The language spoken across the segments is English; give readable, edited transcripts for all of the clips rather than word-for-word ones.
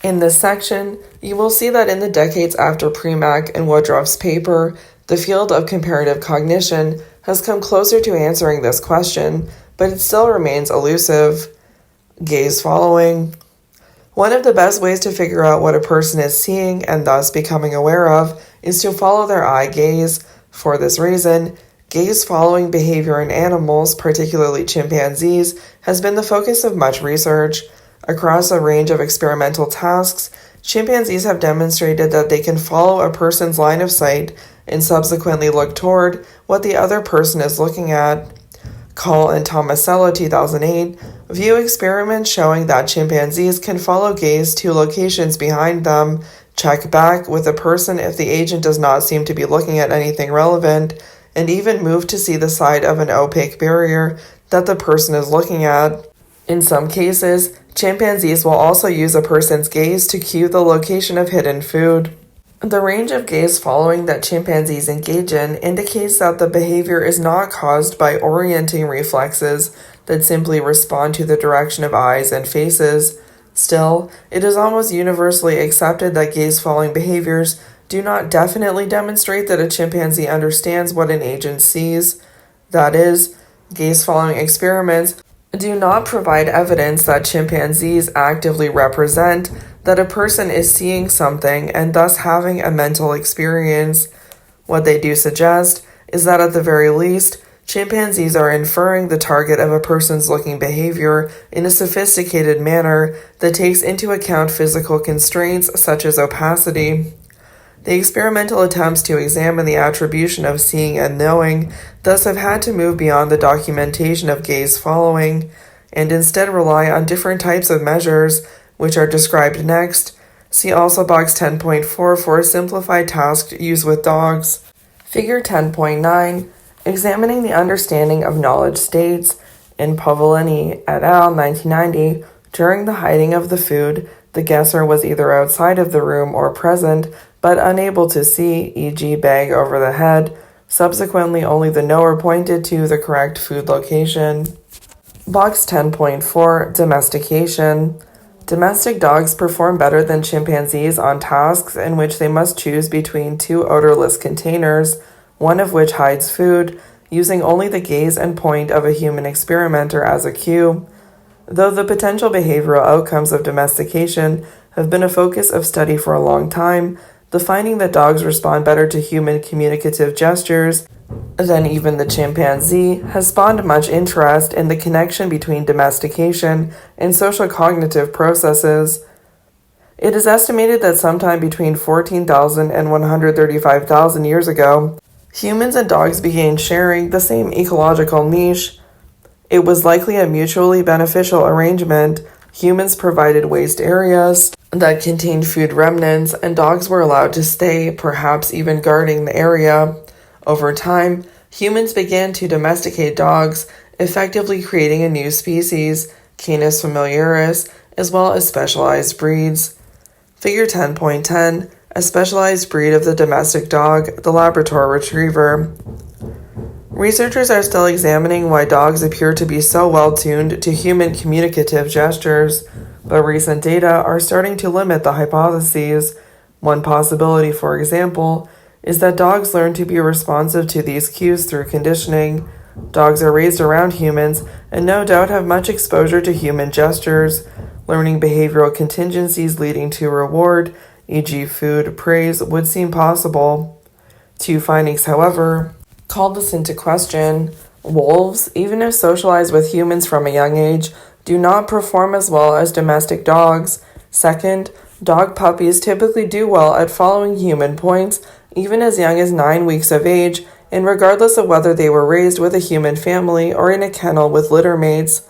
In this section, you will see that in the decades after Premack and Woodruff's paper, the field of comparative cognition has come closer to answering this question, but it still remains elusive. Gaze following. One of the best ways to figure out what a person is seeing and thus becoming aware of is to follow their eye gaze. For this reason, gaze following behavior in animals, particularly chimpanzees, has been the focus of much research. Across a range of experimental tasks, chimpanzees have demonstrated that they can follow a person's line of sight and subsequently look toward what the other person is looking at. Call and Tomasello 2008 view experiments showing that chimpanzees can follow gaze to locations behind them, check back with a person if the agent does not seem to be looking at anything relevant, and even move to see the side of an opaque barrier that the person is looking at. In some cases, chimpanzees will also use a person's gaze to cue the location of hidden food. The range of gaze following that chimpanzees engage in indicates that the behavior is not caused by orienting reflexes that simply respond to the direction of eyes and faces. Still, it is almost universally accepted that gaze following behaviors do not definitely demonstrate that a chimpanzee understands what an agent sees. That is, gaze following experiments do not provide evidence that chimpanzees actively represent that a person is seeing something and thus having a mental experience. What they do suggest is that at the very least, chimpanzees are inferring the target of a person's looking behavior in a sophisticated manner that takes into account physical constraints such as opacity. The experimental attempts to examine the attribution of seeing and knowing thus have had to move beyond the documentation of gaze following, and instead rely on different types of measures, which are described next. See also box 10.4 for a simplified task used with dogs. Figure 10.9, examining the understanding of knowledge states. In Povolini et al. 1990, during the hiding of the food, the guesser was either outside of the room or present, but unable to see, e.g. bag over the head. Subsequently, only the knower pointed to the correct food location. Box 10.4, domestication. Domestic dogs perform better than chimpanzees on tasks in which they must choose between two odorless containers, one of which hides food, using only the gaze and point of a human experimenter as a cue. Though the potential behavioral outcomes of domestication have been a focus of study for a long time, the finding that dogs respond better to human communicative gestures than even the chimpanzee has spawned much interest in the connection between domestication and social cognitive processes. It is estimated that sometime between 14,000 and 135,000 years ago, humans and dogs began sharing the same ecological niche. It was likely a mutually beneficial arrangement. Humans provided waste areas that contained food remnants, and dogs were allowed to stay, perhaps even guarding the area. Over time, humans began to domesticate dogs, effectively creating a new species, Canis familiaris, as well as specialized breeds. Figure 10.10, a specialized breed of the domestic dog, the Labrador Retriever. Researchers are still examining why dogs appear to be so well tuned to human communicative gestures, but recent data are starting to limit the hypotheses. One possibility, for example, is that dogs learn to be responsive to these cues through conditioning. Dogs are raised around humans and no doubt have much exposure to human gestures. Learning behavioral contingencies leading to reward, e.g. food, praise, would seem possible. Two findings, however, call this into question. Wolves, even if socialized with humans from a young age, do not perform as well as domestic dogs. Second, dog puppies typically do well at following human points, even as young as 9 weeks of age, and regardless of whether they were raised with a human family or in a kennel with litter mates.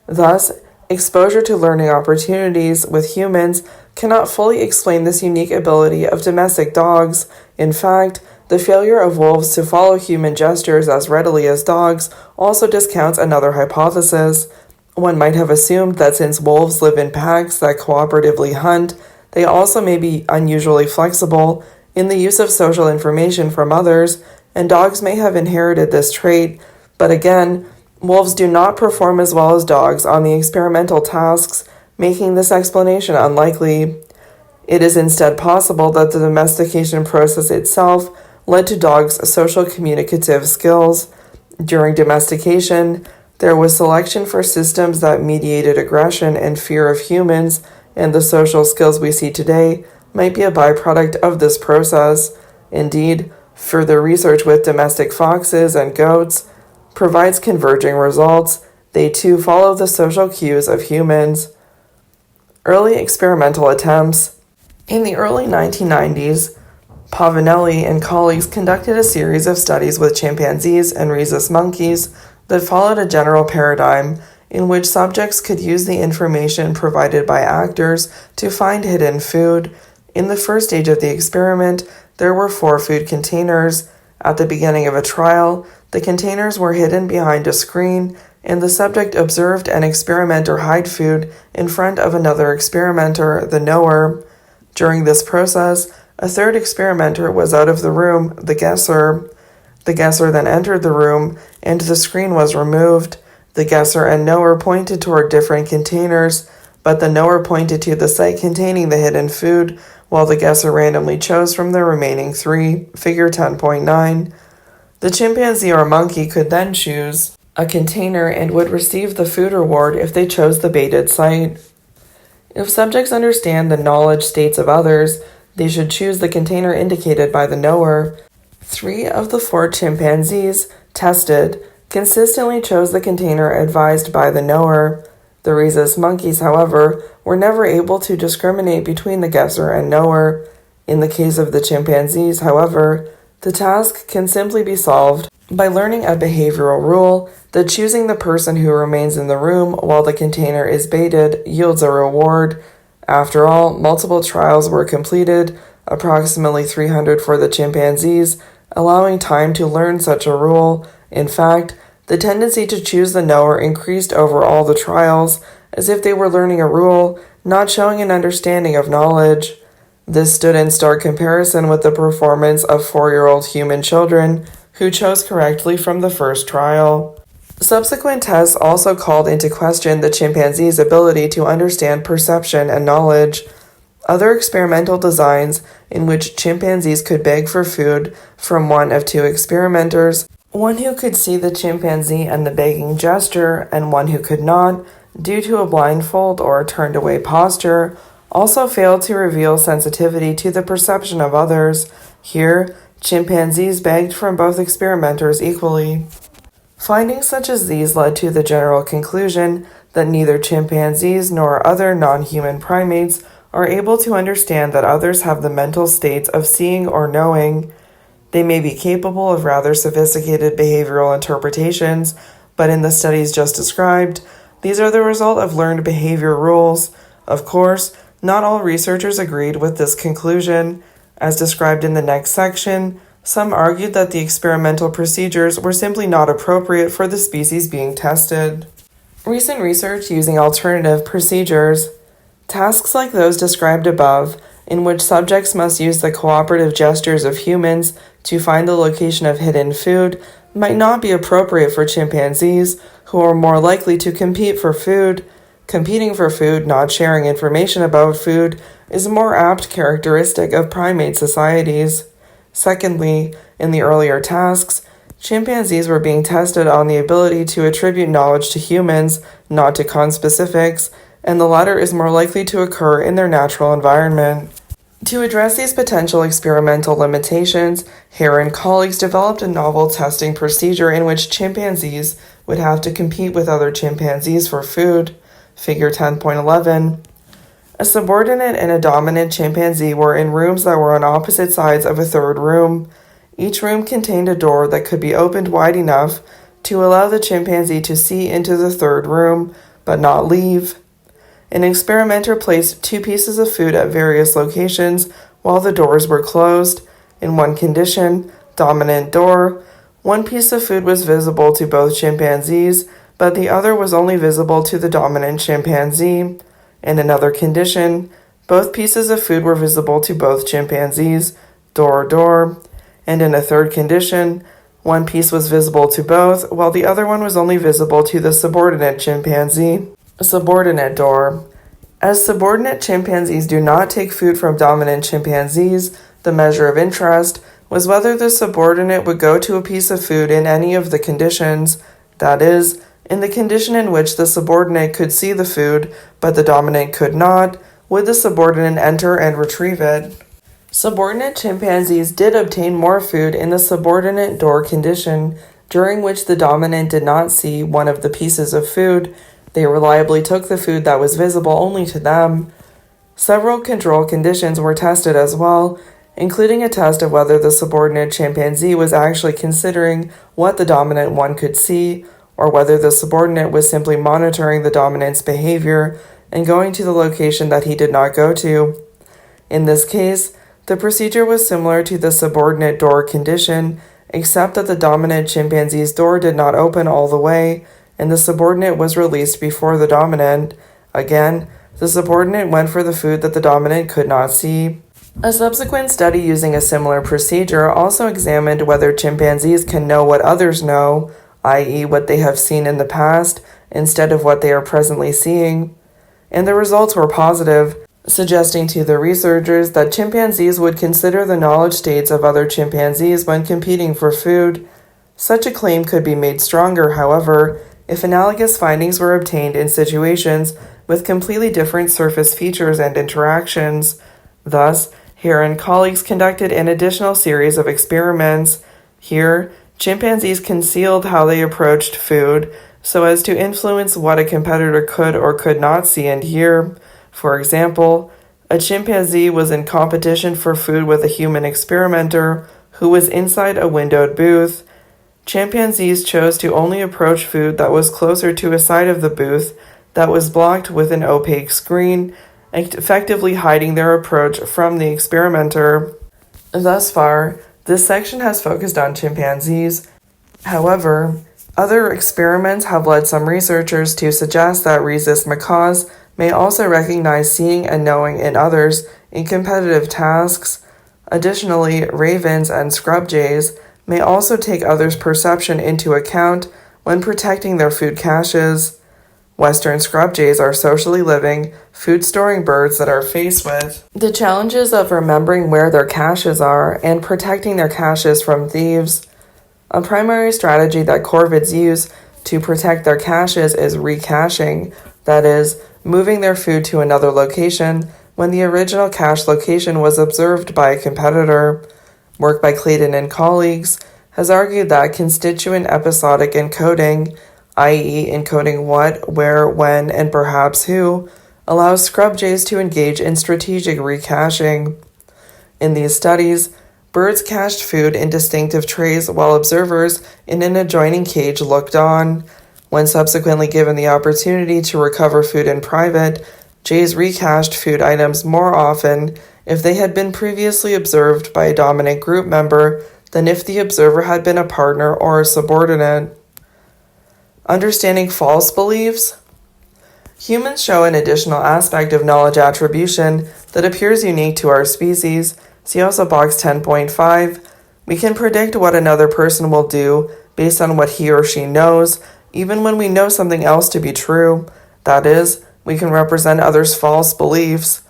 Thus, exposure to learning opportunities with humans cannot fully explain this unique ability of domestic dogs. In fact, the failure of wolves to follow human gestures as readily as dogs also discounts another hypothesis. One might have assumed that since wolves live in packs that cooperatively hunt, they also may be unusually flexible in the use of social information from others, and dogs may have inherited this trait. But again, wolves do not perform as well as dogs on the experimental tasks, making this explanation unlikely. It is instead possible that the domestication process itself led to dogs' social communicative skills. During domestication, there was selection for systems that mediated aggression and fear of humans, and the social skills we see today might be a byproduct of this process. Indeed, further research with domestic foxes and goats provides converging results. They too follow the social cues of humans. Early experimental attempts. In the early 1990s, Pavanelli and colleagues conducted a series of studies with chimpanzees and rhesus monkeys that followed a general paradigm in which subjects could use the information provided by actors to find hidden food. In the first stage of the experiment, there were 4 food containers. At the beginning of a trial, the containers were hidden behind a screen, and the subject observed an experimenter hide food in front of another experimenter, the knower. During this process, a third experimenter was out of the room, the guesser. The guesser then entered the room, and the screen was removed. The guesser and knower pointed toward different containers, but the knower pointed to the site containing the hidden food, while the guesser randomly chose from the remaining 3, figure 10.9. The chimpanzee or monkey could then choose a container and would receive the food reward if they chose the baited site. If subjects understand the knowledge states of others, they should choose the container indicated by the knower. 3 of the 4 chimpanzees tested consistently chose the container advised by the knower. The rhesus monkeys, however, were never able to discriminate between the guesser and knower. In the case of the chimpanzees, however, the task can simply be solved by learning a behavioral rule that choosing the person who remains in the room while the container is baited yields a reward. After all, multiple trials were completed, approximately 300 for the chimpanzees, allowing time to learn such a rule. In fact, the tendency to choose the knower increased over all the trials, as if they were learning a rule, not showing an understanding of knowledge. This stood in stark comparison with the performance of 4-year-old human children who chose correctly from the first trial. Subsequent tests also called into question the chimpanzee's ability to understand perception and knowledge. Other experimental designs in which chimpanzees could beg for food from one of 2 experimenters, one who could see the chimpanzee and the begging gesture, and one who could not, due to a blindfold or a turned-away posture, also failed to reveal sensitivity to the perception of others. Here, chimpanzees begged from both experimenters equally. Findings such as these led to the general conclusion that neither chimpanzees nor other non-human primates are able to understand that others have the mental states of seeing or knowing. They may be capable of rather sophisticated behavioral interpretations, but in the studies just described, these are the result of learned behavior rules. Of course, not all researchers agreed with this conclusion. As described in the next section, some argued that the experimental procedures were simply not appropriate for the species being tested. Recent research using alternative procedures. Tasks like those described above, in which subjects must use the cooperative gestures of humans to find the location of hidden food, might not be appropriate for chimpanzees, who are more likely to compete for food. Competing for food, not sharing information about food, is a more apt characteristic of primate societies. Secondly, in the earlier tasks, chimpanzees were being tested on the ability to attribute knowledge to humans, not to conspecifics, and the latter is more likely to occur in their natural environment. To address these potential experimental limitations, Hare and colleagues developed a novel testing procedure in which chimpanzees would have to compete with other chimpanzees for food. Figure 10.11. A subordinate and a dominant chimpanzee were in rooms that were on opposite sides of a third room. Each room contained a door that could be opened wide enough to allow the chimpanzee to see into the third room, but not leave. An experimenter placed 2 pieces of food at various locations while the doors were closed. In one condition, dominant door, 1 piece of food was visible to both chimpanzees, but the other was only visible to the dominant chimpanzee. In another condition, both pieces of food were visible to both chimpanzees, door. And in a third condition, 1 piece was visible to both, while the other one was only visible to the subordinate chimpanzee. Subordinate door. As subordinate chimpanzees do not take food from dominant chimpanzees, the measure of interest was whether the subordinate would go to a piece of food in any of the conditions, that is, in the condition in which the subordinate could see the food, but the dominant could not, would the subordinate enter and retrieve it. Subordinate chimpanzees did obtain more food in the subordinate door condition, during which the dominant did not see one of the pieces of food. They reliably took the food that was visible only to them. Several control conditions were tested as well, including a test of whether the subordinate chimpanzee was actually considering what the dominant one could see, or whether the subordinate was simply monitoring the dominant's behavior and going to the location that he did not go to. In this case, the procedure was similar to the subordinate door condition, except that the dominant chimpanzee's door did not open all the way, and the subordinate was released before the dominant. Again, the subordinate went for the food that the dominant could not see. A subsequent study using a similar procedure also examined whether chimpanzees can know what others know, i.e., what they have seen in the past, instead of what they are presently seeing. And the results were positive, suggesting to the researchers that chimpanzees would consider the knowledge states of other chimpanzees when competing for food. Such a claim could be made stronger, however, if analogous findings were obtained in situations with completely different surface features and interactions. Thus, Hare and colleagues conducted an additional series of experiments. Here, chimpanzees concealed how they approached food so as to influence what a competitor could or could not see and hear. For example, a chimpanzee was in competition for food with a human experimenter who was inside a windowed booth. Chimpanzees chose to only approach food that was closer to a side of the booth that was blocked with an opaque screen, effectively hiding their approach from the experimenter. Thus far, this section has focused on chimpanzees. However, other experiments have led some researchers to suggest that rhesus macaques may also recognize seeing and knowing in others in competitive tasks. Additionally, ravens and scrub jays may also take others' perception into account when protecting their food caches. Western scrub jays are socially living, food-storing birds that are faced with the challenges of remembering where their caches are and protecting their caches from thieves. A primary strategy that corvids use to protect their caches is recaching, that is, moving their food to another location when the original cache location was observed by a competitor. Work by Clayton and colleagues has argued that constituent episodic encoding, i.e. encoding what, where, when, and perhaps who, allows scrub jays to engage in strategic recaching. In these studies, birds cached food in distinctive trays while observers in an adjoining cage looked on. When subsequently given the opportunity to recover food in private, jays recached food items more often if they had been previously observed by a dominant group member than if the observer had been a partner or a subordinate. Understanding false beliefs. Humans show an additional aspect of knowledge attribution that appears unique to our species. See also box 10.5. We can predict what another person will do based on what he or she knows, even when we know something else to be true. That is, we can represent others' false beliefs.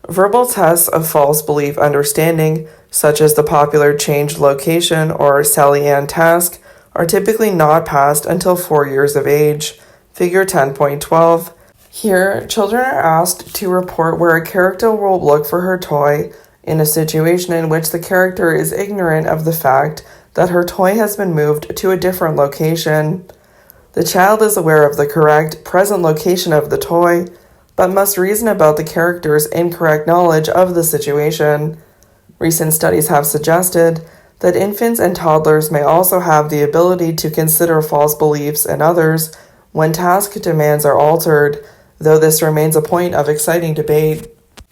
Verbal tests of false belief understanding, such as the popular changed location or Sally Ann task, are typically not passed until 4 years of age. Figure 10.12. Here, children are asked to report where a character will look for her toy in a situation in which the character is ignorant of the fact that her toy has been moved to a different location. The child is aware of the correct present location of the toy, but must reason about the character's incorrect knowledge of the situation. Recent studies have suggested that infants and toddlers may also have the ability to consider false beliefs in others when task demands are altered, though this remains a point of exciting debate.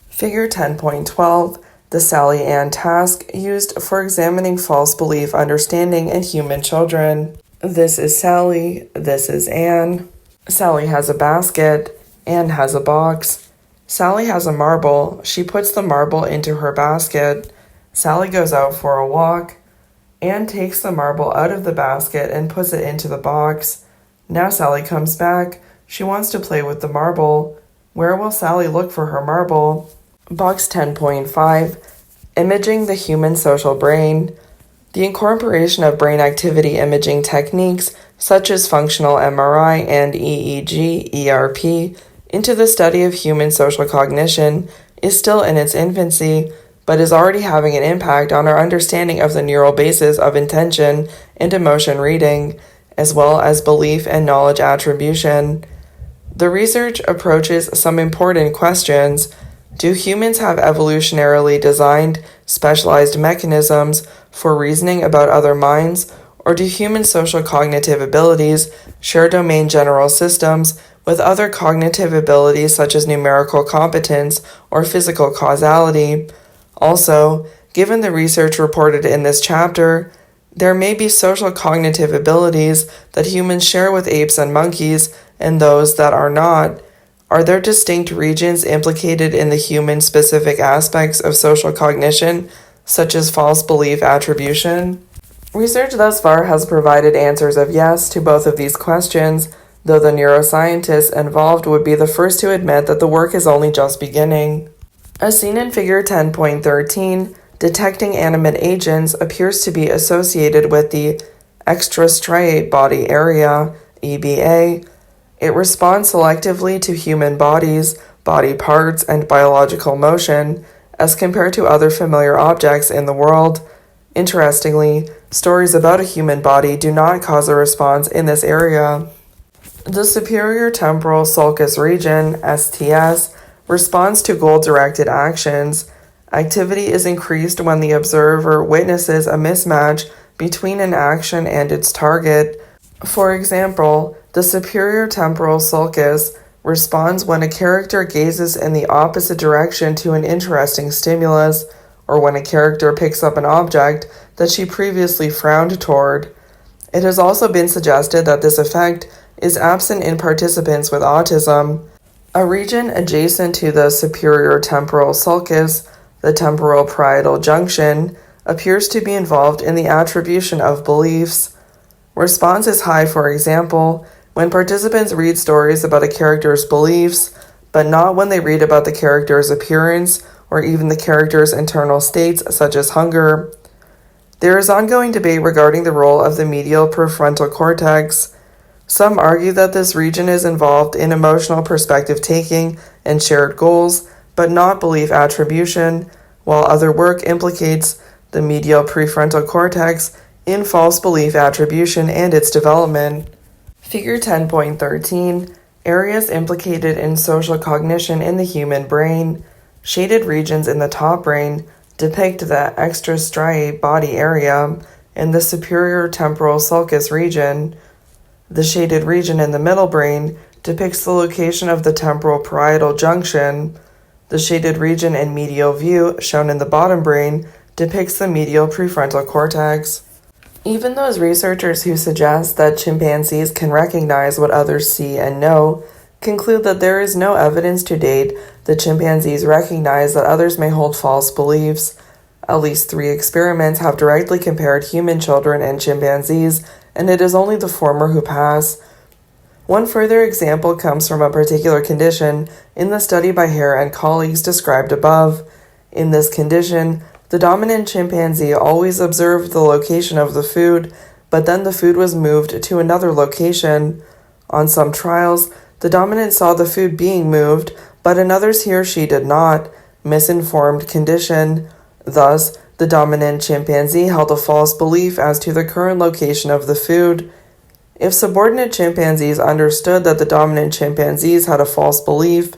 Figure 10.12, the Sally Ann task used for examining false belief understanding in human children. This is Sally, this is Ann. Sally has a basket, Ann has a box. Sally has a marble, she puts the marble into her basket. Sally goes out for a walk. Ann takes the marble out of the basket and puts it into the box. Now Sally comes back. She wants to play with the marble. Where will Sally look for her marble? Box 10.5. Imaging the human social brain. The incorporation of brain activity imaging techniques such as functional MRI and EEG, ERP, into the study of human social cognition is still in its infancy, but is already having an impact on our understanding of the neural basis of intention and emotion reading, as well as belief and knowledge attribution. The research approaches some important questions. Do humans have evolutionarily designed, specialized mechanisms for reasoning about other minds, or do human social cognitive abilities share domain general systems with other cognitive abilities such as numerical competence or physical causality? Also, given the research reported in this chapter, there may be social cognitive abilities that humans share with apes and monkeys and those that are not. Are there distinct regions implicated in the human-specific aspects of social cognition, such as false belief attribution? Research thus far has provided answers of yes to both of these questions, though the neuroscientists involved would be the first to admit that the work is only just beginning. As seen in Figure 10.13, detecting animate agents appears to be associated with the extrastriate body area, EBA. It responds selectively to human bodies, body parts, and biological motion, as compared to other familiar objects in the world. Interestingly, stories about a human body do not cause a response in this area. The superior temporal sulcus region, STS, responds to goal-directed actions. Activity is increased when the observer witnesses a mismatch between an action and its target. For example, the superior temporal sulcus responds when a character gazes in the opposite direction to an interesting stimulus, or when a character picks up an object that she previously frowned toward. It has also been suggested that this effect is absent in participants with autism. A region adjacent to the superior temporal sulcus, the temporal parietal junction, appears to be involved in the attribution of beliefs. Response is high, for example, when participants read stories about a character's beliefs, but not when they read about the character's appearance or even the character's internal states, such as hunger. There is ongoing debate regarding the role of the medial prefrontal cortex. Some argue that this region is involved in emotional perspective taking and shared goals, but not belief attribution, while other work implicates the medial prefrontal cortex in false belief attribution and its development. Figure 10.13, areas implicated in social cognition in the human brain. Shaded regions in the top brain depict the extrastriate body area in the superior temporal sulcus region. The shaded region in the middle brain depicts the location of the temporal parietal junction. The shaded region in medial view, shown in the bottom brain, depicts the medial prefrontal cortex. Even those researchers who suggest that chimpanzees can recognize what others see and know conclude that there is no evidence to date that chimpanzees recognize that others may hold false beliefs. At least 3 experiments have directly compared human children and chimpanzees, and it is only the former who pass. One further example comes from a particular condition in the study by Hare and colleagues described above. In this condition, the dominant chimpanzee always observed the location of the food, but then the food was moved to another location. On some trials, the dominant saw the food being moved, but in others he or she did not. Misinformed condition. Thus, the dominant chimpanzee held a false belief as to the current location of the food. If subordinate chimpanzees understood that the dominant chimpanzees had a false belief,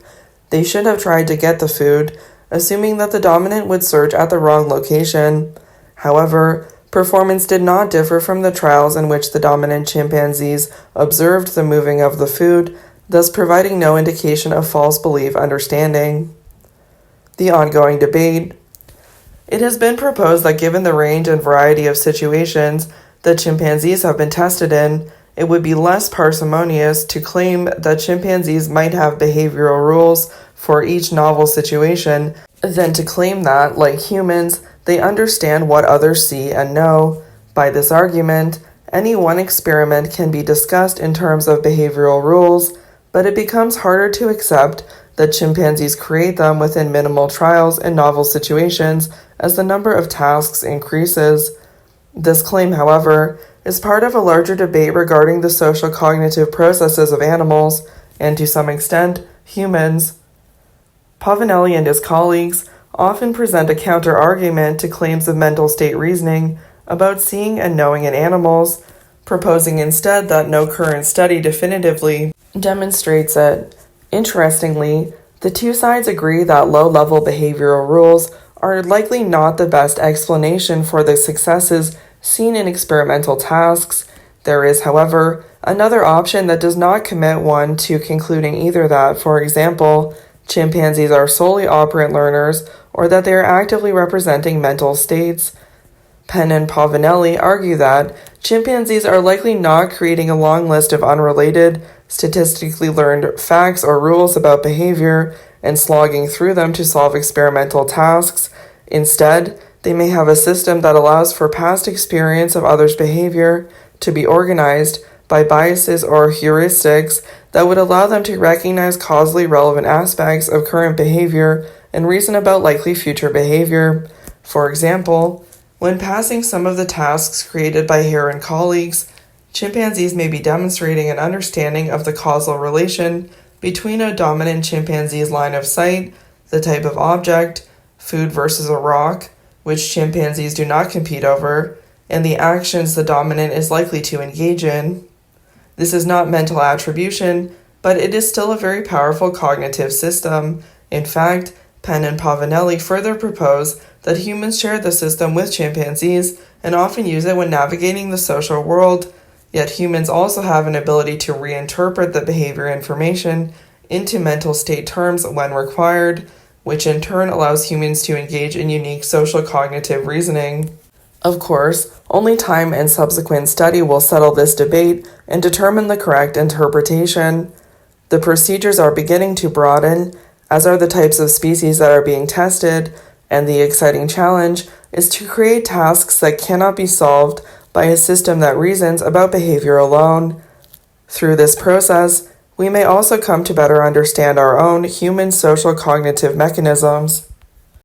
they should have tried to get the food, assuming that the dominant would search at the wrong location. However, performance did not differ from the trials in which the dominant chimpanzees observed the moving of the food, thus providing no indication of false belief understanding. The ongoing debate. It has been proposed that given the range and variety of situations that chimpanzees have been tested in, it would be less parsimonious to claim that chimpanzees might have behavioral rules for each novel situation than to claim that, like humans, they understand what others see and know. By this argument, any one experiment can be discussed in terms of behavioral rules, but it becomes harder to accept that chimpanzees create them within minimal trials and novel situations as the number of tasks increases. This claim, however, is part of a larger debate regarding the social cognitive processes of animals, and to some extent, humans. Pavanelli and his colleagues often present a counter-argument to claims of mental state reasoning about seeing and knowing in animals, proposing instead that no current study definitively demonstrates it. Interestingly, the two sides agree that low-level behavioral rules are likely not the best explanation for the successes seen in experimental tasks. There is, however, another option that does not commit one to concluding either that, for example, chimpanzees are solely operant learners or that they are actively representing mental states. Penn and Pavanelli argue that chimpanzees are likely not creating a long list of unrelated, statistically learned facts or rules about behavior and slogging through them to solve experimental tasks. Instead, they may have a system that allows for past experience of others' behavior to be organized by biases or heuristics that would allow them to recognize causally relevant aspects of current behavior and reason about likely future behavior. For example, when passing some of the tasks created by Hare and colleagues, chimpanzees may be demonstrating an understanding of the causal relation between a dominant chimpanzee's line of sight, the type of object, food versus a rock, which chimpanzees do not compete over, and the actions the dominant is likely to engage in. This is not mental attribution, but it is still a very powerful cognitive system. In fact, Penn and Pavanelli further propose that humans share the system with chimpanzees and often use it when navigating the social world, yet humans also have an ability to reinterpret the behavior information into mental state terms when required, which in turn allows humans to engage in unique social cognitive reasoning. Of course, only time and subsequent study will settle this debate and determine the correct interpretation. The procedures are beginning to broaden, as are the types of species that are being tested, and the exciting challenge is to create tasks that cannot be solved by a system that reasons about behavior alone. Through this process, we may also come to better understand our own human social cognitive mechanisms.